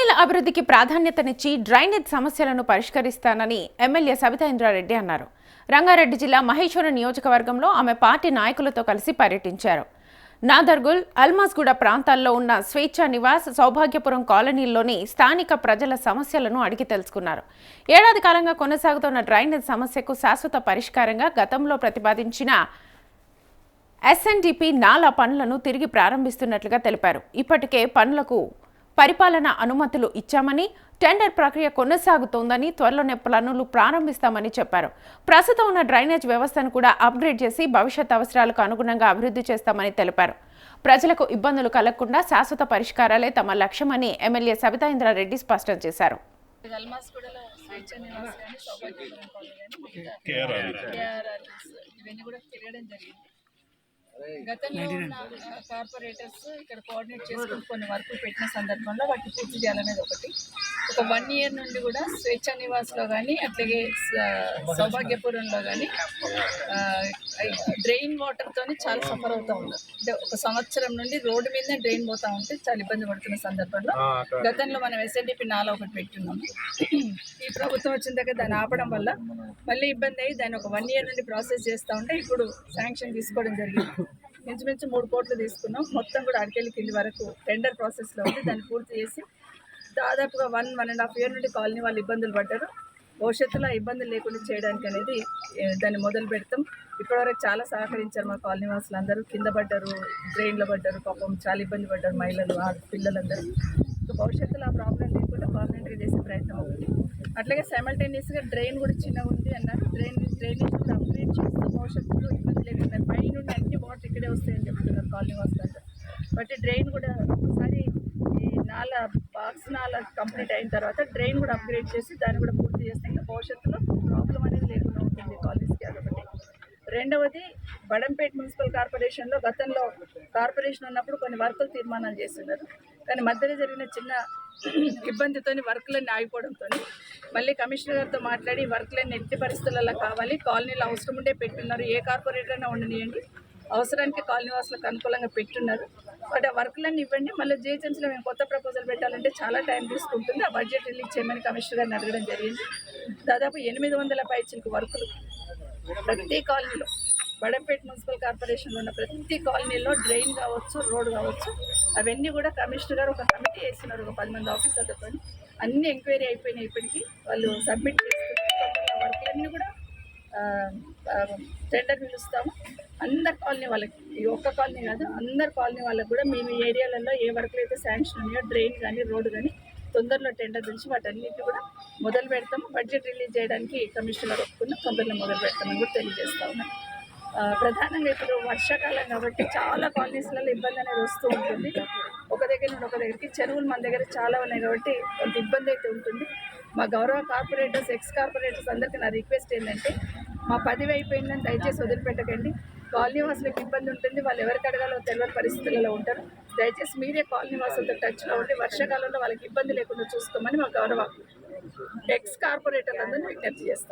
కాలనీల అభివృద్ధికి ప్రాధాన్యతనిచ్చి డ్రైనేజ్ సమస్యలను పరిష్కరిస్తానని ఎమ్మెల్యే సబితా ఇంద్రారెడ్డి అన్నారు. రంగారెడ్డి జిల్లా మహేశ్వరం నియోజకవర్గంలో ఆమె పార్టీ నాయకులతో కలిసి పర్యటించారు. నాదర్గుల్, అల్మాస్గూడ ప్రాంతాల్లో ఉన్న స్వేచ్ఛ నివాస్, సౌభాగ్యపురం కాలనీల్లోని స్థానిక ప్రజల సమస్యలను అడిగి తెలుసుకున్నారు. ఏడాది కాలంగా కొనసాగుతున్న డ్రైనేజ్ సమస్యకు శాశ్వత పరిష్కారంగా గతంలో ప్రతిపాదించిన ఎస్ఎన్డిపి నాలా పనులను తిరిగి ప్రారంభిస్తున్నట్లుగా తెలిపారు. ఇప్పటికే పనులకు పరిపాలన అనుమతులు ఇచ్చామని, టెండర్ ప్రక్రియ కొనసాగుతోందని, త్వరలోనే పనులు ప్రారంభిస్తామని చెప్పారు. ప్రస్తుతం ఉన్న డ్రైనేజ్ వ్యవస్థను కూడా అప్గ్రేడ్ చేసి భవిష్యత్ అవసరాలకు అనుగుణంగా అభివృద్ధి చేస్తామని తెలిపారు. ప్రజలకు ఇబ్బందులు కలగకుండా శాశ్వత పరిష్కారాలే తమ లక్ష్యమని ఎమ్మెల్యే సబితా ఇంద్రారెడ్డి స్పష్టం చేశారు. గతంలో ఉన్న కార్పొరేటర్స్ ఇక్కడ కోఆర్డినేట్ చేసుకుని కొన్ని వర్కులు పెట్టిన సందర్భంలో వాటిని పూర్తి చేయాలనేది ఒకటి. ఒక 1 ఇయర్ నుండి కూడా స్వేచ్ఛ నివాస్లో కానీ అట్లాగే సౌభాగ్యపురంలో కానీ డ్రైన్ వాటర్తో చాలా సఫర్ అవుతూ ఉన్నారు. అంటే ఒక సంవత్సరం నుండి రోడ్డు మీదనే డ్రైన్ పోతూ ఉంటే చాలా ఇబ్బంది పడుతున్న సందర్భంలో గతంలో మనం ఎస్ఎన్డిపి నాలా ఒకటి పెట్టున్నాము. ఈ ప్రభుత్వం వచ్చిన దగ్గర దాన్ని ఆపడం వల్ల మళ్ళీ ఇబ్బంది అయ్యి దాన్ని ఒక 1 ఇయర్ నుండి ప్రాసెస్ చేస్తూ ఉంటే ఇప్పుడు శాంక్షన్ తీసుకోవడం జరిగింది. మించుమించు 3 కోట్లు తీసుకున్నాం. మొత్తం కూడా అడికెళ్ళి కింది వరకు టెండర్ ప్రాసెస్లో ఉంది. దాన్ని పూర్తి చేసి దాదాపుగా 1.5 ఇయర్ నుండి కాలనీ వాళ్ళు ఇబ్బందులు పడ్డారు. భవిష్యత్తులో ఇబ్బందులు లేకుండా చేయడానికి అనేది దాన్ని మొదలు పెడతాం. ఇప్పటివరకు చాలా సహకరించారు మా కాలనీ వాసులు అందరూ. కింద పడ్డారు, డ్రైన్లో పడ్డారు, పాపం చాలా ఇబ్బంది పడ్డారు మహిళలు, పిల్లలందరూ. సో భవిష్యత్తులో ఆ ప్రాబ్లం లేకుండా పర్మనెంట్గా చేసే ప్రయత్నం అవుతుంది. అట్లాగే సైమల్టేనియస్గా డ్రైన్ కూడా చిన్నగా ఉంది అన్నారు. డ్రైనేజ్ కూడా అప్గ్రేడ్ చేస్తూ భవిష్యత్తులో ఇబ్బంది లేకుండా పై నుండి అన్ని వాటర్ ఇక్కడే వస్తాయని చెప్తున్నారు కాలనీ వాసులు. బట్ డ్రైన్ కూడా ఒకసారి ఈ బాక్స్ నాలా కంప్లీట్ అయిన తర్వాత డ్రైన్ కూడా అప్గ్రేడ్ చేసి దాన్ని కూడా పూర్తి చేస్తే ఇంకా భవిష్యత్తులో ప్రాబ్లం అనేది లేకుండా ఉంటుంది కాలేజ్కి. అదొకటి. రెండవది, బడంపేట మున్సిపల్ కార్పొరేషన్లో గతంలో కార్పొరేషన్ ఉన్నప్పుడు కొన్ని వర్కులు తీర్మానాలు చేస్తున్నారు. కానీ మధ్యలో జరిగిన చిన్న ఇబ్బందితో వర్కులన్నీ ఆగిపోవడంతో మళ్ళీ కమిషనర్ గారితో మాట్లాడి వర్కులన్నీ ఎట్టి పరిస్థితులలో కావాలి, కాలనీలో అవసరం ఉండే పెట్టున్నారు, ఏ కార్పొరేటర్ అయినా ఉండనియండి, అవసరానికి కాలనీ వాసులకు అనుకూలంగా పెట్టున్నారు. బట్ ఆ వర్కులన్నీ ఇవ్వండి, మళ్ళీ జిహెచ్ఎంసీలో మేము కొత్త ప్రపోజల్ పెట్టాలంటే చాలా టైం తీసుకుంటుంది. ఆ బడ్జెట్ రిలీజ్ చేయమని కమిషనర్ గారిని అడగడం జరిగింది. దాదాపు 800 పైచిలకు వర్కులు ప్రతి కాలనీలో, బడంపేట మున్సిపల్ కార్పొరేషన్లో ఉన్న ప్రతి కాలనీలో డ్రైన్ కావచ్చు, రోడ్ కావచ్చు, అవన్నీ కూడా కమిషనర్ గారు ఒక కమిటీ వేస్తున్నారు. ఒక 10 మంది ఆఫీసర్లతో అన్ని ఎంక్వైరీ అయిపోయినాయి. ఇప్పటికీ వాళ్ళు సబ్మిట్ చేస్తున్నారు. వర్కులన్నీ కూడా టెండర్ పిలుస్తాము. అందరు కాలనీ వాళ్ళకి, ఈ ఒక్క కాలనీ కాదు, అందరు కాలనీ వాళ్ళకి కూడా మేము ఈ ఏరియాలలో ఏ వర్కులు అయితే శాంక్షన్ ఉన్నాయో, డ్రైన్ కానీ రోడ్డు కానీ తొందరలో టెండర్ పిలిచి వాటన్నిటి కూడా మొదలు పెడతాము. బడ్జెట్ రిలీజ్ చేయడానికి కమిషనర్ ఒప్పుకున్న తొందరలో మొదలు పెడతామని కూడా తెలియజేస్తా ఉన్నాం. ప్రధానంగా ఇప్పుడు వర్షాకాలం కాబట్టి చాలా కాలనీస్లలో ఇబ్బంది అనేది వస్తూ ఉంటుంది. ఒక దగ్గర నుండి ఒక దగ్గరికి చెరువులు మన దగ్గర చాలా ఉన్నాయి కాబట్టి కొంత ఇబ్బంది అయితే ఉంటుంది. మా గౌరవ కార్పొరేటర్స్, ఎక్స్ కార్పొరేటర్స్ అందరికీ నా రిక్వెస్ట్ ఏంటంటే, మా 10 అయిపోయిందని దయచేసి వదిలిపెట్టకండి. కాలనీ వాసులకు ఇబ్బంది ఉంటుంది, వాళ్ళు ఎవరికి అడగాలో తెలియని పరిస్థితులలో ఉంటారు. దయచేసి మీరే కాలనీ వాసులతో టచ్లో ఉండి వర్షాకాలంలో వాళ్ళకి ఇబ్బంది లేకుండా చూసుకోమని మా గౌరవ ఎక్స్ కార్పొరేటర్లందరినీ విజ్ఞప్తి చేస్తాం.